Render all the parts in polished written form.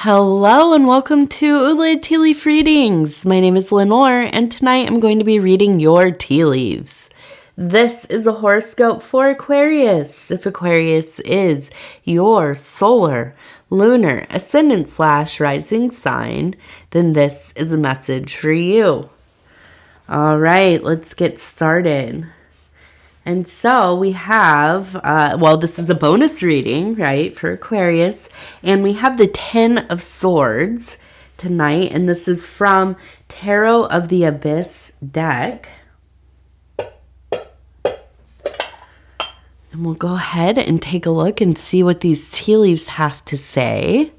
Hello and welcome to Ula Tea Leaf Readings. My name is Lenor and tonight I'm going to be reading your tea leaves. This is a horoscope for Aquarius. If Aquarius is your solar, lunar, ascendant/rising sign, then this is a message for you. All right, let's get started. And so we have, this is a bonus reading, right, for Aquarius. And we have the 10 of Swords tonight. And this is from Tarot of the Abyss deck. And we'll go ahead and take a look and see what these tea leaves have to say.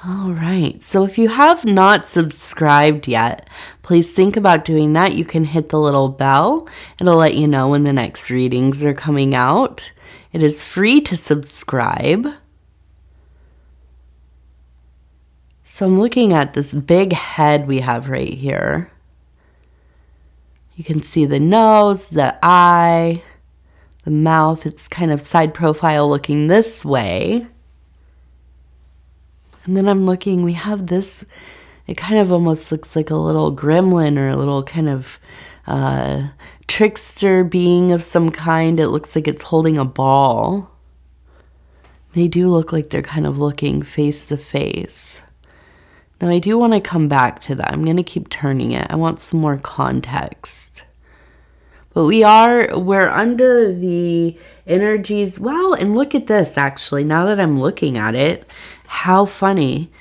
All right, so if you have not subscribed yet, please think about doing that. You can hit the little bell. It'll let you know when the next readings are coming out. It is free to subscribe. So I'm looking at this big head we have right here. You can see the nose, the eye, the mouth. It's kind of side profile looking this way. And then I'm looking, we have this, it kind of almost looks like a little gremlin or a little kind of trickster being of some kind. It looks like it's holding a ball. They do look like they're kind of looking face to face. Now I do want to come back to that. I'm going to keep turning it. I want some more context. But we're under the energies. Wow, and look at this actually, now that I'm looking at it. How funny.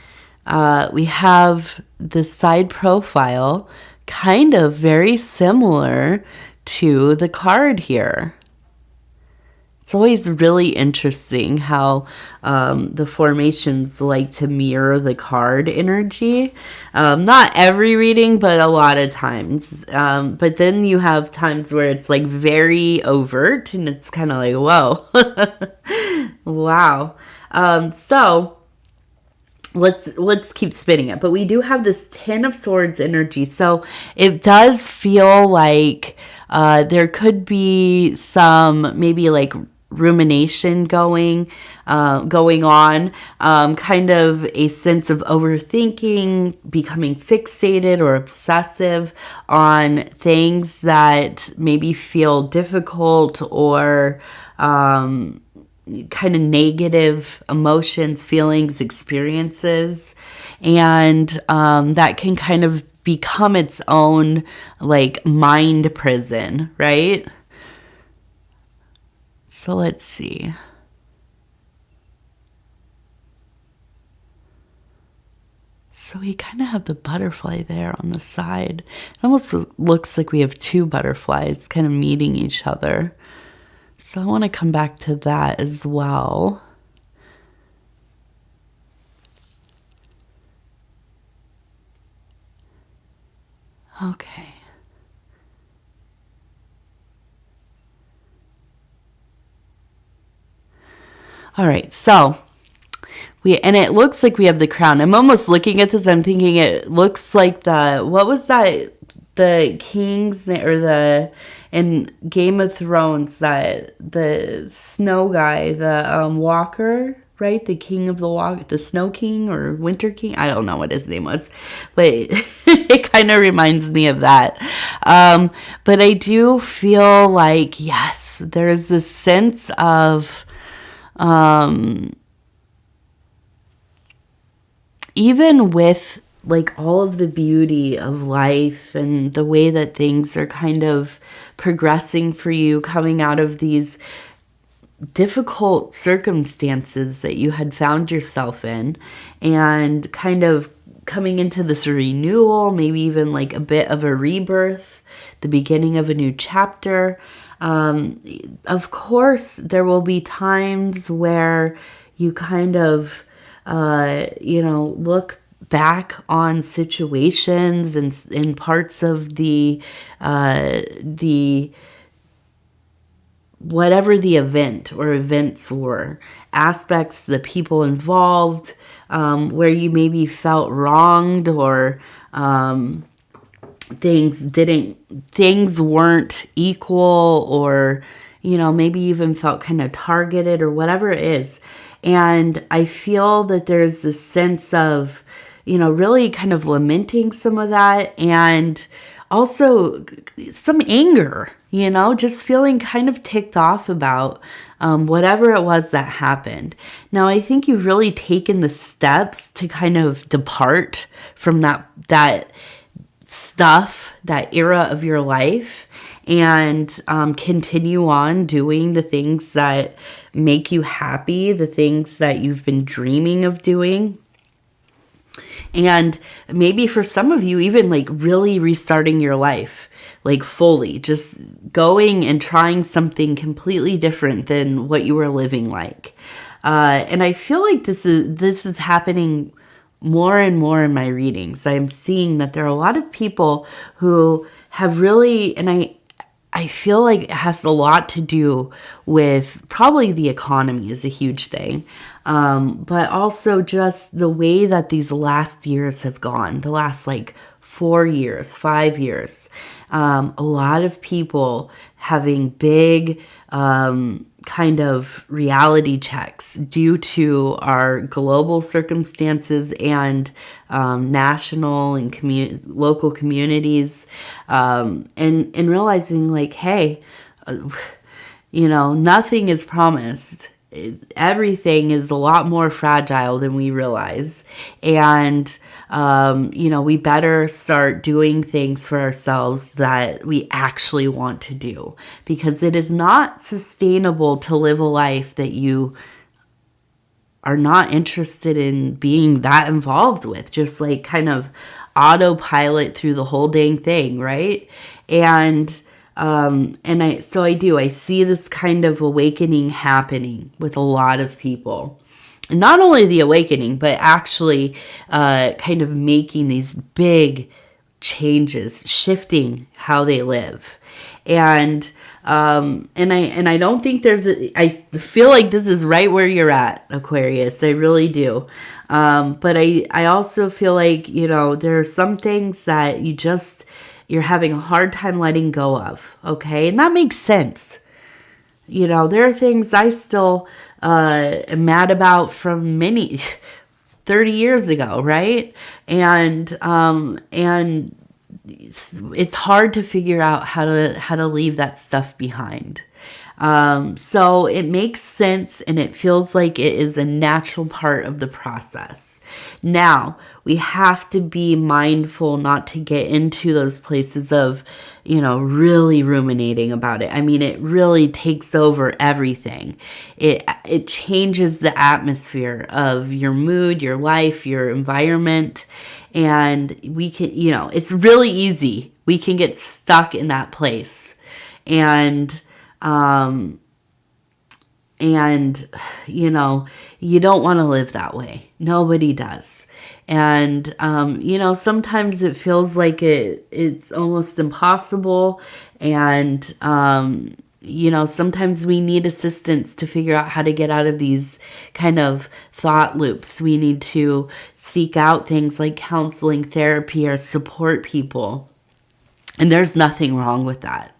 We have the side profile kind of very similar to the card here. It's always really interesting how the formations like to mirror the card energy. Not every reading, but a lot of times. But then you have times where it's like very overt and it's kind of like, whoa. Wow. So let's keep spinning it. But we do have this 10 of Swords energy. So it does feel like there could be some maybe like rumination going on, kind of a sense of overthinking, becoming fixated or obsessive on things that maybe feel difficult or kind of negative emotions, feelings, experiences, and that can kind of become its own like mind prison, right? So let's see. So we kind of have the butterfly there on the side. It almost looks like we have two butterflies kind of meeting each other. So I want to come back to that as well. Okay. All right, so and it looks like we have the crown. I'm almost looking at this, I'm thinking it looks like what was that, the king's, or in Game of Thrones, that the snow guy, the walker, right? The king of the Snow King or Winter King. I don't know what his name was, but it kind of reminds me of that. But I do feel like, yes, there's this sense of even with like all of the beauty of life and the way that things are kind of progressing for you, coming out of these difficult circumstances that you had found yourself in, and kind of coming into this renewal, maybe even like a bit of a rebirth, the beginning of a new chapter. Of course, there will be times where you kind of, look back on situations and in parts of the whatever the event or events were, aspects, the people involved, where you maybe felt wronged or things weren't equal, or maybe even felt kind of targeted or whatever it is. And I feel that there's this sense of, really kind of lamenting some of that, and also some anger, just feeling kind of ticked off about whatever it was that happened. Now, I think you've really taken the steps to kind of depart from that stuff, that era of your life, and continue on doing the things that make you happy, the things that you've been dreaming of doing. And maybe for some of you, even like really restarting your life, like fully, just going and trying something completely different than what you were living like. And I feel like this is happening more and more in my readings. I'm seeing that there are a lot of people who have really, and I feel like it has a lot to do with probably the economy is a huge thing. But also just the way that these last years have gone, the last like 4 years, 5 years. A lot of people having big kind of reality checks due to our global circumstances and national and local communities, and realizing like, hey, nothing is promised. Everything is a lot more fragile than we realize. And, we better start doing things for ourselves that we actually want to do, because it is not sustainable to live a life that you are not interested in being that involved with, just like kind of autopilot through the whole dang thing, right? And I see this kind of awakening happening with a lot of people. And not only the awakening, but actually kind of making these big changes, shifting how they live. And I don't think I feel like this is right where you're at, Aquarius. I really do. But I also feel like, there are some things that you're having a hard time letting go of. Okay. And that makes sense. There are things I still am mad about from 30 years ago. Right. And it's hard to figure out how to leave that stuff behind. So it makes sense, and it feels like it is a natural part of the process. Now, we have to be mindful not to get into those places of, really ruminating about it. I mean, it really takes over everything. It changes the atmosphere of your mood, your life, your environment. And we can, it's really easy. We can get stuck in that place. And you don't want to live that way. Nobody does. And, sometimes it feels like it's almost impossible. And, sometimes we need assistance to figure out how to get out of these kind of thought loops. We need to seek out things like counseling, therapy, or support people. And there's nothing wrong with that.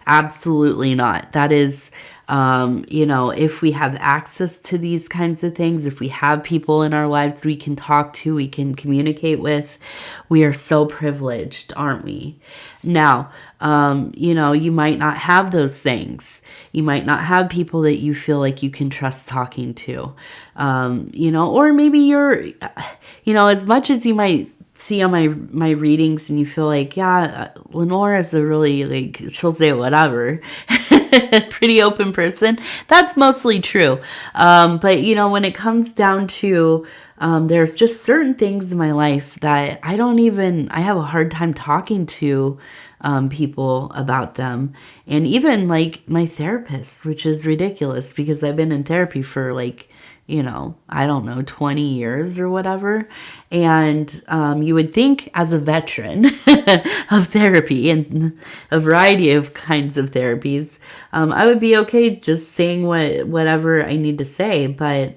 Absolutely not. That is, if we have access to these kinds of things, if we have people in our lives we can talk to, we can communicate with, we are so privileged, aren't we? Now, you might not have those things. You might not have people that you feel like you can trust talking to, or maybe you're, as much as you might see on my readings and you feel like, yeah, Lenor is a really, she'll say whatever, pretty open person. That's mostly true. But, when it comes down to, there's just certain things in my life that I have a hard time talking to people about them. And even like my therapist, which is ridiculous because I've been in therapy for 20 years or whatever. And you would think as a veteran of therapy and a variety of kinds of therapies, I would be okay just saying whatever I need to say. But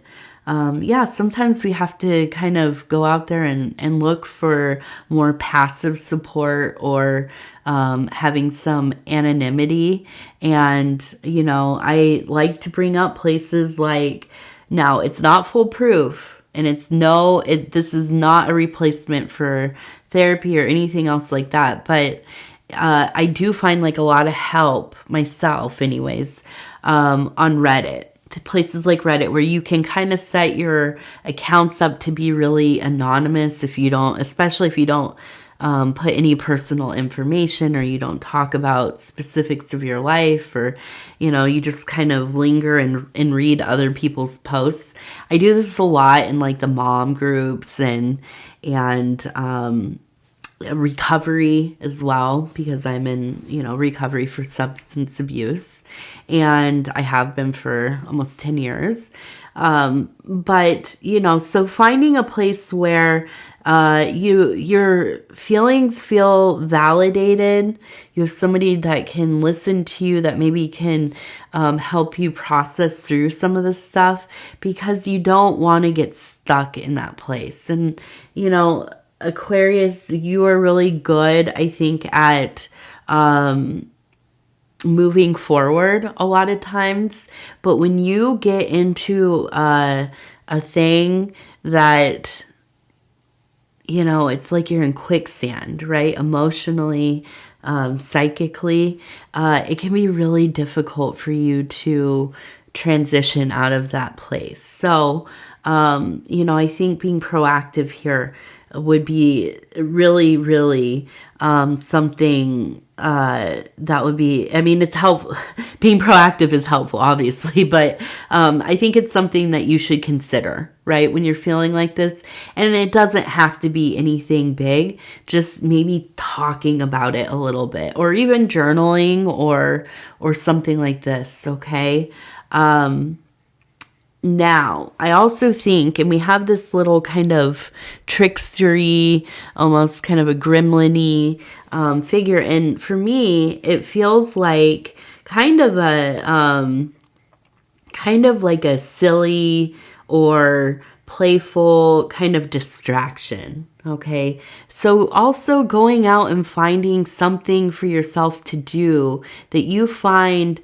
yeah, sometimes we have to kind of go out there and look for more passive support or having some anonymity. And, you know, I like to bring up places like, now it's not foolproof, and this is not a replacement for therapy or anything else like that. But I do find like a lot of help myself anyways, on Reddit, to places like Reddit, where you can kind of set your accounts up to be really anonymous especially if you don't put any personal information, or you don't talk about specifics of your life, or, you know, you just kind of linger and read other people's posts. I do this a lot in like the mom groups and recovery as well, because I'm in, you know, recovery for substance abuse, and I have been for almost 10 years. But, you know, so finding a place where your feelings feel validated, you have somebody that can listen to you, that maybe can help you process through some of this stuff, because you don't want to get stuck in that place. And, you know, Aquarius, you are really good, I think, at moving forward a lot of times. But when you get into a thing that, you know, it's like you're in quicksand, right? Emotionally, psychically, it can be really difficult for you to transition out of that place. So, you know, I think being proactive here would be really, really something that would be, I mean, it's helpful. Being proactive is helpful, obviously, but I think it's something that you should consider, right, when you're feeling like this. And it doesn't have to be anything big, just maybe talking about it a little bit, or even journaling or something like this, okay? Now, I also think, and we have this little kind of trickstery, almost kind of a gremlin-y figure, and for me, it feels like kind of like a silly or playful kind of distraction. Okay, so also going out and finding something for yourself to do that you find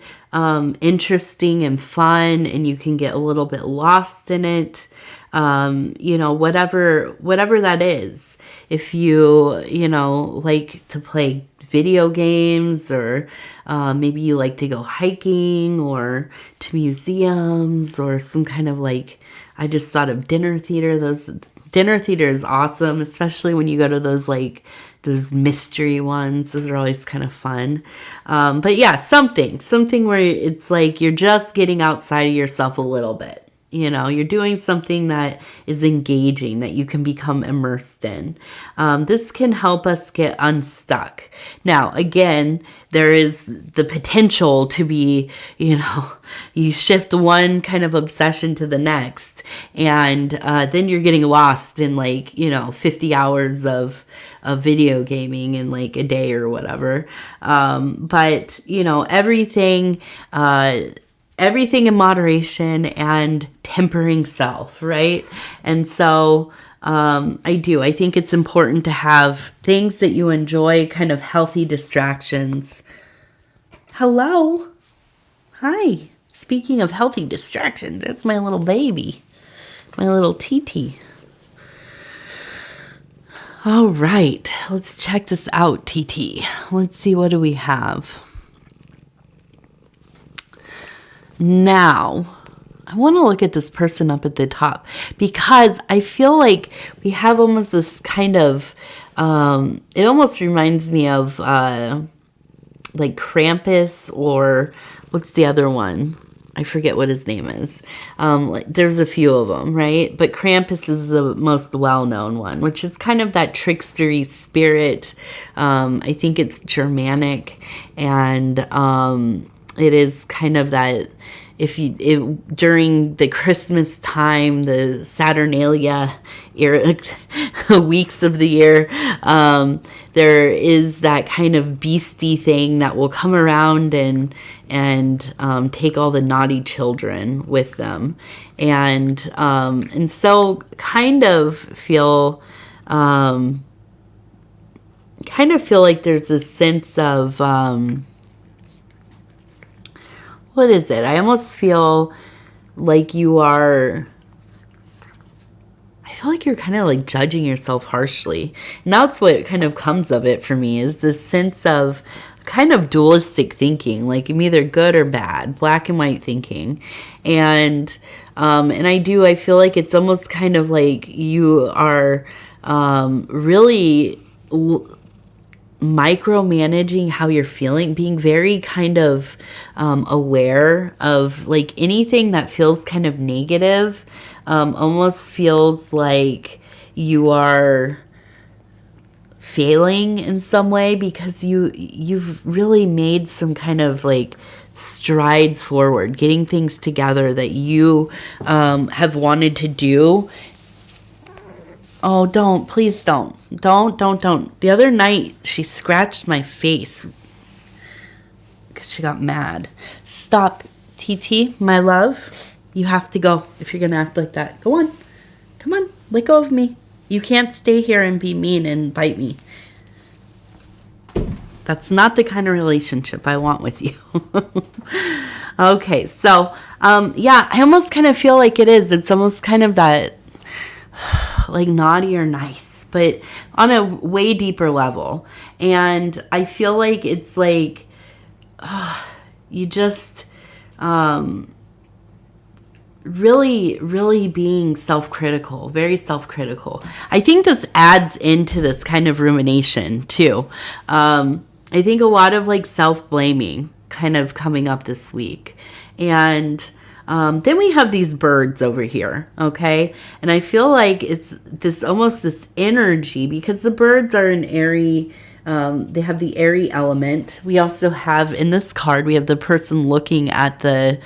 interesting and fun, and you can get a little bit lost in it. You know, whatever that is. If you know, like to play video games, or maybe you like to go hiking or to museums, or some kind of like, I just thought of dinner theater. Dinner theater is awesome, especially when you go to those mystery ones. Those are always kind of fun. But yeah, something where it's like you're just getting outside of yourself a little bit. You know, you're doing something that is engaging, that you can become immersed in. This can help us get unstuck. Now, again, there is the potential to be, you know, you shift one kind of obsession to the next, and then you're getting lost in, like, you know, 50 hours of video gaming in like a day or whatever. But, you know, everything in moderation and tempering self, right? And so I think it's important to have things that you enjoy, kind of healthy distractions. Hello. Hi. Speaking of healthy distractions, that's my little baby, my little TT. All right, let's check this out, TT. Let's see, what do we have? Now, I want to look at this person up at the top, because I feel like we have almost this kind of, it almost reminds me of like Krampus, or what's the other one? I forget what his name is. There's a few of them, right? But Krampus is the most well-known one, which is kind of that trickstery spirit. I think it's Germanic, and it is kind of that, during the Christmas time, the Saturnalia era, weeks of the year, there is that kind of beastie thing that will come around and take all the naughty children with them, and so kind of feel like there's a sense of what is it? I almost feel like I feel like you're kind of like judging yourself harshly. And that's what kind of comes of it for me, is this sense of kind of dualistic thinking. Like I'm either good or bad, black and white thinking. And I feel like it's almost kind of like you are really micromanaging how you're feeling, being very kind of aware of like anything that feels kind of negative. Almost feels like you are failing in some way, because you've really made some kind of like strides forward, getting things together that you have wanted to do. Oh, please don't. The other night, she scratched my face because she got mad. Stop, TT, my love. You have to go if you're going to act like that. Go on. Come on, let go of me. You can't stay here and be mean and bite me. That's not the kind of relationship I want with you. Okay, so, yeah, I almost kind of feel like it is. It's almost kind of that like naughty or nice, but on a way deeper level. And I feel like it's like you just really being self-critical, very self-critical. I think this adds into this kind of rumination too. I think a lot of like self-blaming kind of coming up this week. And then we have these birds over here, okay? And I feel like it's almost this energy, because the birds are an airy, they have the airy element. We also have, in this card, we have the person looking at the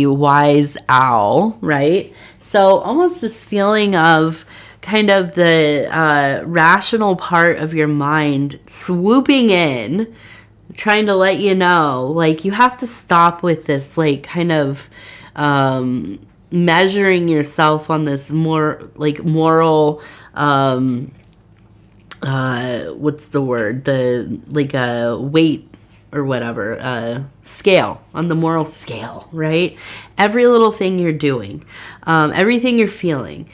wise owl, right? So almost this feeling of kind of the rational part of your mind swooping in, trying to let you know, like, you have to stop with this, like, kind of measuring yourself on this more like moral what's the word, the like a weight or whatever, scale, on the moral scale, right? Every little thing you're doing, everything you're feeling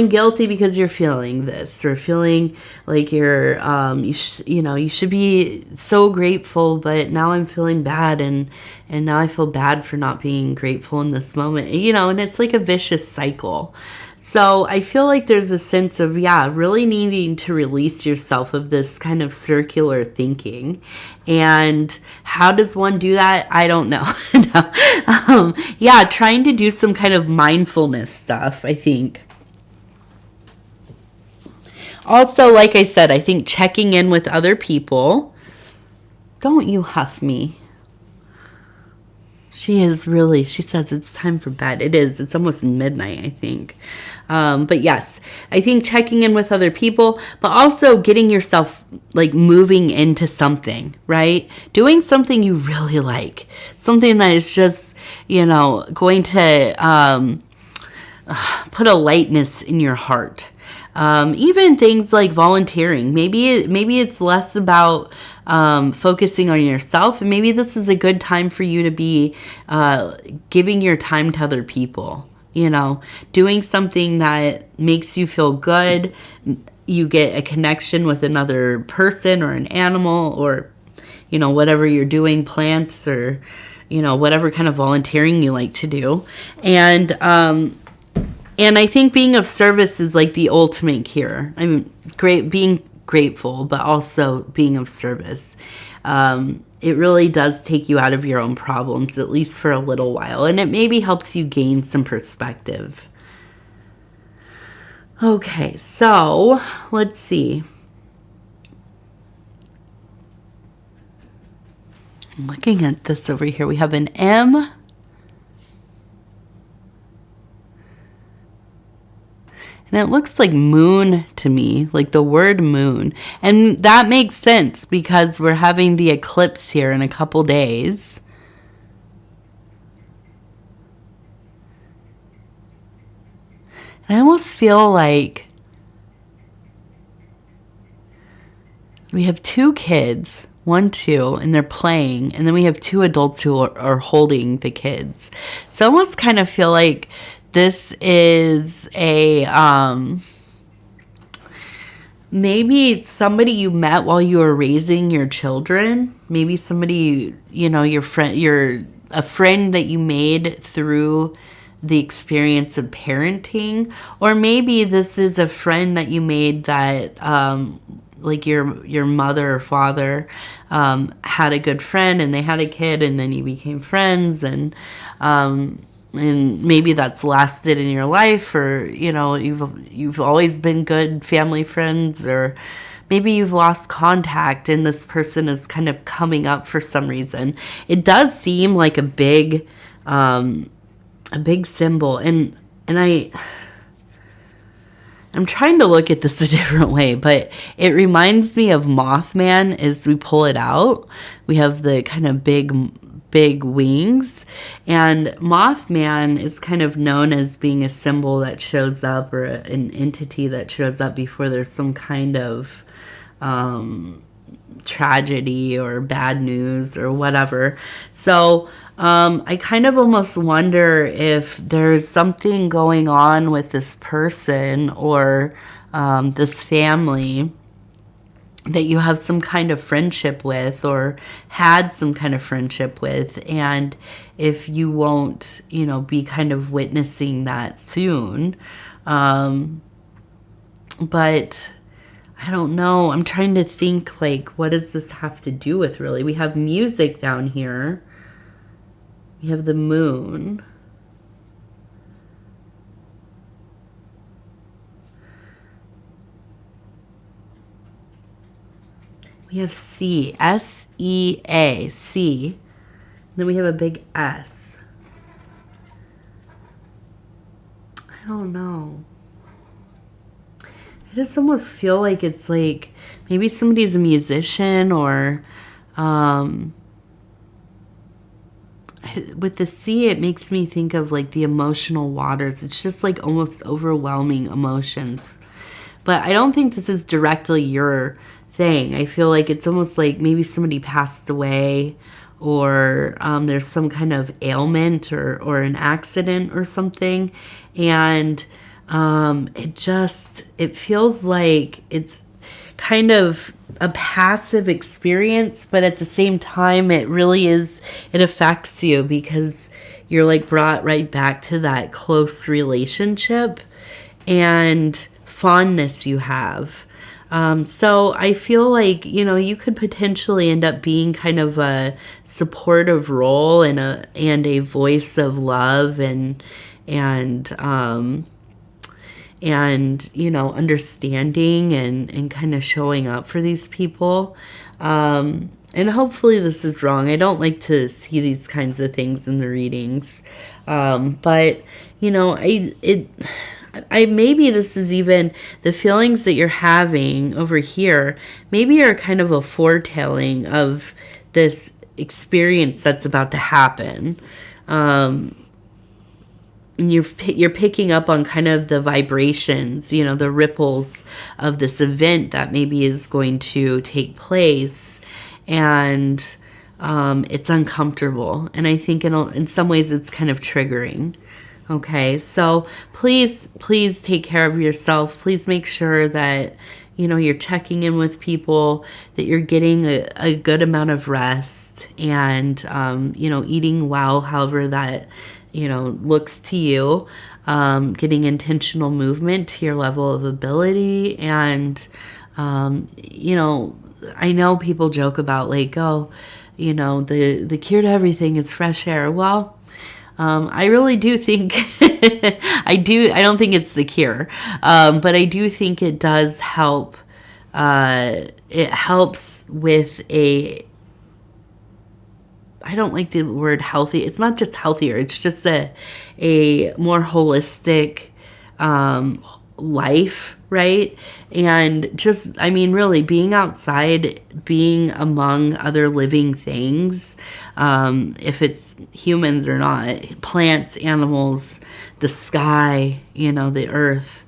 guilty because you're feeling this, or feeling like you're you should be so grateful, but now I'm feeling bad, and now I feel bad for not being grateful in this moment, and it's like a vicious cycle. So I feel like there's a sense of, really needing to release yourself of this kind of circular thinking. And how does one do that? I don't know. Trying to do some kind of mindfulness stuff, I think. Also, like I said, I think checking in with other people. Don't you huff me. She says it's time for bed. It is. It's almost midnight, I think. But yes, I think checking in with other people, but also getting yourself like moving into something, right? Doing something you really like. Something that is just, going to put a lightness in your heart. Even things like volunteering. Maybe it's less about focusing on yourself, and maybe this is a good time for you to be giving your time to other people. Doing something that makes you feel good. You get a connection with another person or an animal, or whatever you're doing, plants, or whatever kind of volunteering you like to do. And I think being of service is like the ultimate cure. I mean, being grateful, but also being of service. It really does take you out of your own problems, at least for a little while. And it maybe helps you gain some perspective. Okay, so let's see. I'm looking at this over here. We have an M And it looks like moon to me, like the word moon. And that makes sense because we're having the eclipse here in a couple days. And I almost feel like we have 2 kids, 1, 2, and they're playing. And then we have 2 adults who are holding the kids. So I almost kind of feel like this is a, maybe somebody you met while you were raising your children. Maybe somebody, your friend, a friend that you made through the experience of parenting. Or maybe this is a friend that you made that, like your mother or father had a good friend and they had a kid and then you became friends, and maybe that's lasted in your life, or you've always been good family friends, or maybe you've lost contact and this person is kind of coming up for some reason. It does seem like a big symbol, and I'm trying to look at this a different way, but it reminds me of Mothman as we pull it out. We have the kind of big wings, and Mothman is kind of known as being a symbol that shows up, or an entity that shows up before there's some kind of tragedy or bad news or whatever. So I kind of almost wonder if there's something going on with this person or this family that you have some kind of friendship with or had some kind of friendship with, and if you won't, be kind of witnessing that soon. But I don't know. I'm trying to think, like, what does this have to do with, really? We have music down here. We have the moon. We have C, S-E-A, C. Then we have a big S. I don't know. I just almost feel like it's like maybe somebody's a musician, or with the sea, it makes me think of like the emotional waters. It's just like almost overwhelming emotions. But I don't think this is directly your thing. I feel like it's almost like maybe somebody passed away, or there's some kind of ailment or an accident or something. And it feels like it's kind of a passive experience, but at the same time, it affects you because you're like brought right back to that close relationship and fondness you have. So I feel like, you could potentially end up being kind of a supportive role and a voice of love and understanding and kind of showing up for these people. And hopefully this is wrong. I don't like to see these kinds of things in the readings. But maybe this is even the feelings that you're having over here, maybe are kind of a foretelling of this experience that's about to happen. You're picking up on kind of the vibrations, the ripples of this event that maybe is going to take place, and it's uncomfortable. And I think in some ways it's kind of triggering. Okay, so please take care of yourself. Please make sure that you're checking in with people, that you're getting a good amount of rest, and eating well, however that looks to you, getting intentional movement to your level of ability. And I know people joke about like, oh, the cure to everything is fresh air. Well, I really do think I don't think it's the cure, but I do think it does help. It helps with I don't like the word healthy. It's not just healthier. It's just a more holistic life, right? And just, I mean, really being outside, being among other living things, if it's humans or not, plants, animals, the sky, you know, the earth,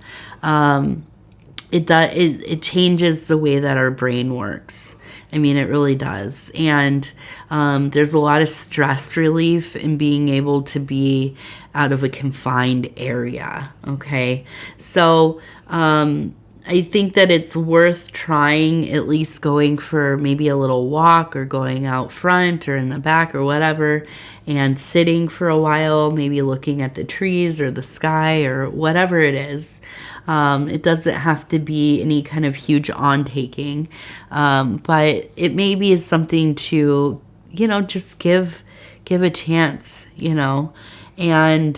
it changes the way that our brain works. I mean, it really does. And there's a lot of stress relief in being able to be out of a confined area. Okay. So I think that it's worth trying, at least going for maybe a little walk or going out front or in the back or whatever, and sitting for a while, maybe looking at the trees or the sky or whatever it is. It doesn't have to be any kind of huge on-taking, but it maybe is something to, you know, just give a chance, you know, and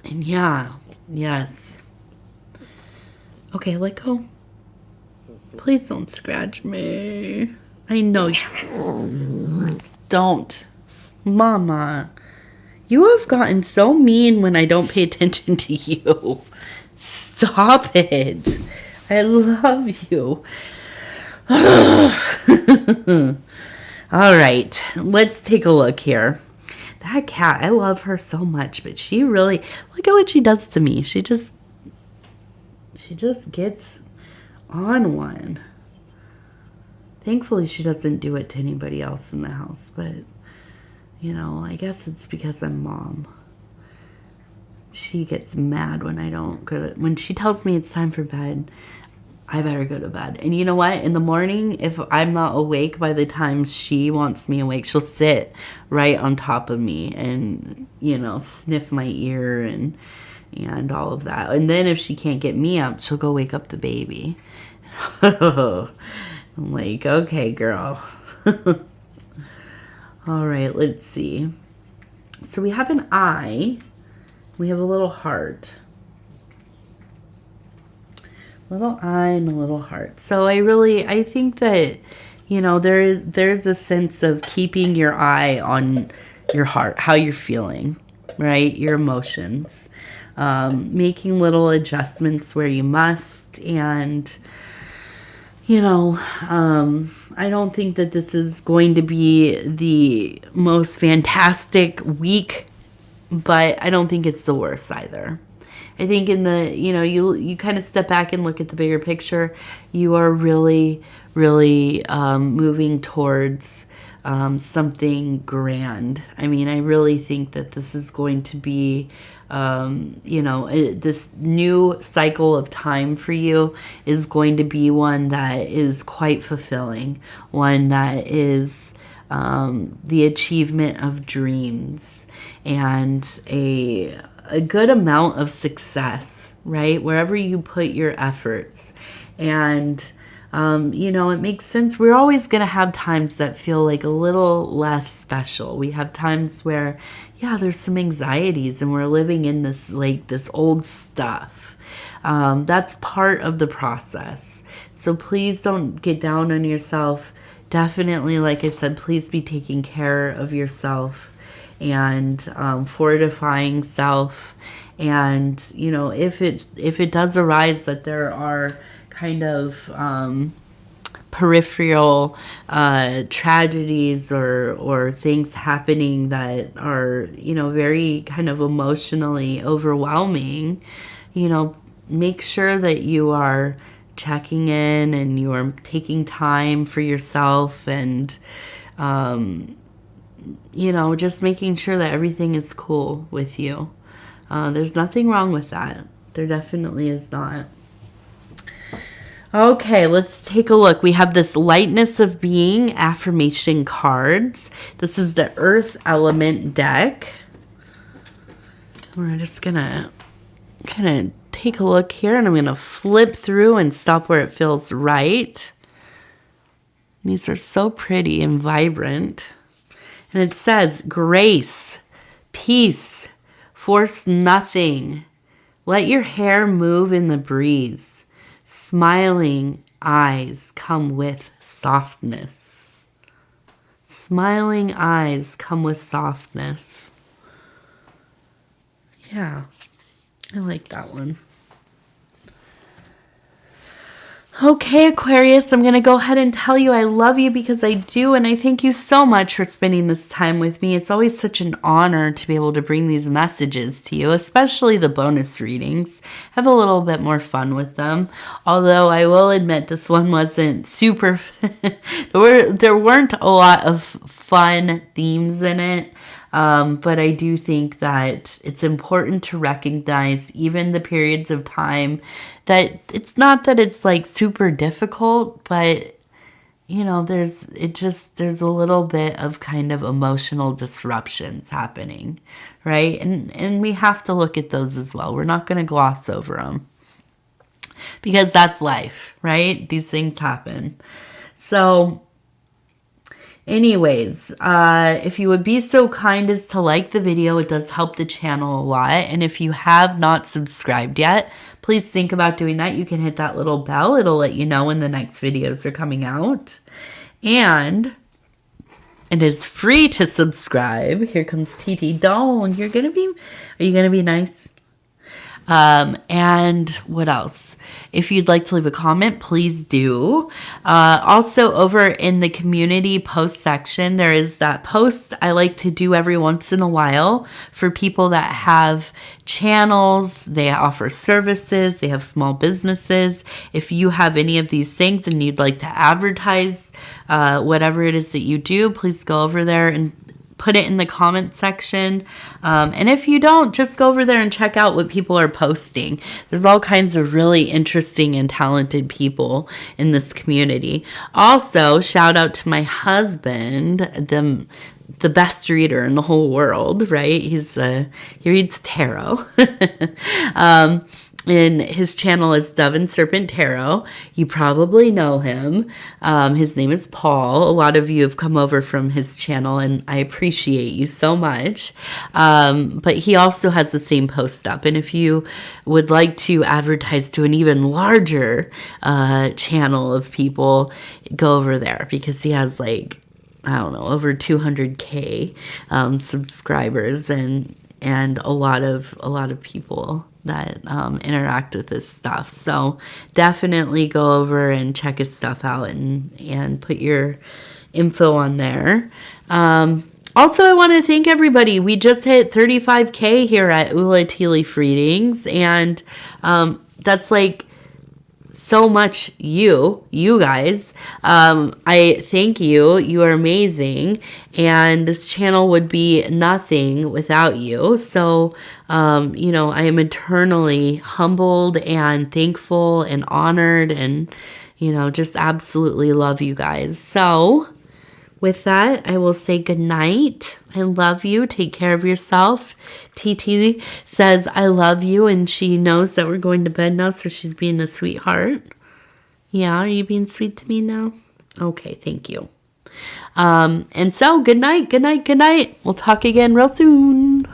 yeah, yes. Okay, let go. Please don't scratch me. I know you don't, Mama. You have gotten so mean when I don't pay attention to you. Stop it. I love you. All right, let's take a look here. That cat, I love her so much, but she really, look at what she does to me. She just gets on one. Thankfully, she doesn't do it to anybody else in the house, but you know, I guess it's because I'm mom. She gets mad when I don't go to, when she tells me it's time for bed, I better go to bed. And you know what? In the morning, if I'm not awake by the time she wants me awake, she'll sit right on top of me and, you know, sniff my ear and all of that. And then if she can't get me up, she'll go wake up the baby. I'm like, okay, girl. All right, let's see. So we have an eye. We have a little heart. Little eye and a little heart. So I think that, you know, there's a sense of keeping your eye on your heart, how you're feeling, right? Your emotions. Making little adjustments where you must. And, you know, I don't think that this is going to be the most fantastic week, but I don't think it's the worst either. I think in the, you know, you kind of step back and look at the bigger picture. You are really, really moving towards something grand. I mean, I really think that this is going to be, you know, this new cycle of time for you is going to be one that is quite fulfilling, one that is the achievement of dreams and a good amount of success, right? Wherever you put your efforts. And, you know, it makes sense. We're always going to have times that feel like a little less special. We have times where, yeah, there's some anxieties and we're living in this, like, this old stuff. That's part of the process. So please don't get down on yourself. Definitely, like I said, please be taking care of yourself and fortifying self. And, you know, if it does arise that there are kind of peripheral tragedies or things happening that are, you know, very kind of emotionally overwhelming, you know, make sure that you are checking in and you are taking time for yourself and, you know, just making sure that everything is cool with you. There's nothing wrong with that. There definitely is not. Okay, let's take a look. We have this lightness of being affirmation cards. This is the Earth Element deck. We're just going to kind of take a look here, and I'm going to flip through and stop where it feels right. These are so pretty and vibrant. And it says, grace, peace, force nothing. Let your hair move in the breeze. Smiling eyes come with softness. Smiling eyes come with softness. Yeah. I like that one. Okay, Aquarius, I'm going to go ahead and tell you I love you because I do, and I thank you so much for spending this time with me. It's always such an honor to be able to bring these messages to you, especially the bonus readings. Have a little bit more fun with them. Although I will admit this one wasn't super... there weren't a lot of fun themes in it. But I do think that it's important to recognize even the periods of time that it's not that it's like super difficult, but you know, there's a little bit of kind of emotional disruptions happening, right? And we have to look at those as well. We're not going to gloss over them because that's life, right? These things happen. So anyways, if you would be so kind as to like the video, it does help the channel a lot. And if you have not subscribed yet, please think about doing that. You can hit that little bell. It'll let you know when the next videos are coming out. And it is free to subscribe. Here comes TT. Are you going to be nice? And what else? If you'd like to leave a comment, please do. Also, over in the community post section, there is that post I like to do every once in a while for people that have channels, they offer services, they have small businesses. If you have any of these things and you'd like to advertise whatever it is that you do, please go over there and put it in the comment section. And if you don't, just go over there and check out what people are posting. There's all kinds of really interesting and talented people in this community. Also, shout out to my husband, the best reader in the whole world, right? He reads tarot. And his channel is Dove and Serpent Tarot. You probably know him. His name is Paul. A lot of you have come over from his channel, and I appreciate you so much. But he also has the same post up. And if you would like to advertise to an even larger channel of people, go over there because he has like, I don't know, over 200K subscribers and a lot of people that interact with this stuff. So definitely go over and check his stuff out and put your info on there. Also, I want to thank everybody. We just hit 35K here at Ula Tea Leaf Readings, and that's like so much you guys. I thank you. You are amazing. And this channel would be nothing without you. So, you know, I am eternally humbled and thankful and honored and, you know, just absolutely love you guys. So with that, I will say good night. I love you. Take care of yourself. TT says I love you, and she knows that we're going to bed now, so she's being a sweetheart. Yeah, are you being sweet to me now? Okay, thank you. And so, good night, good night, good night. We'll talk again real soon.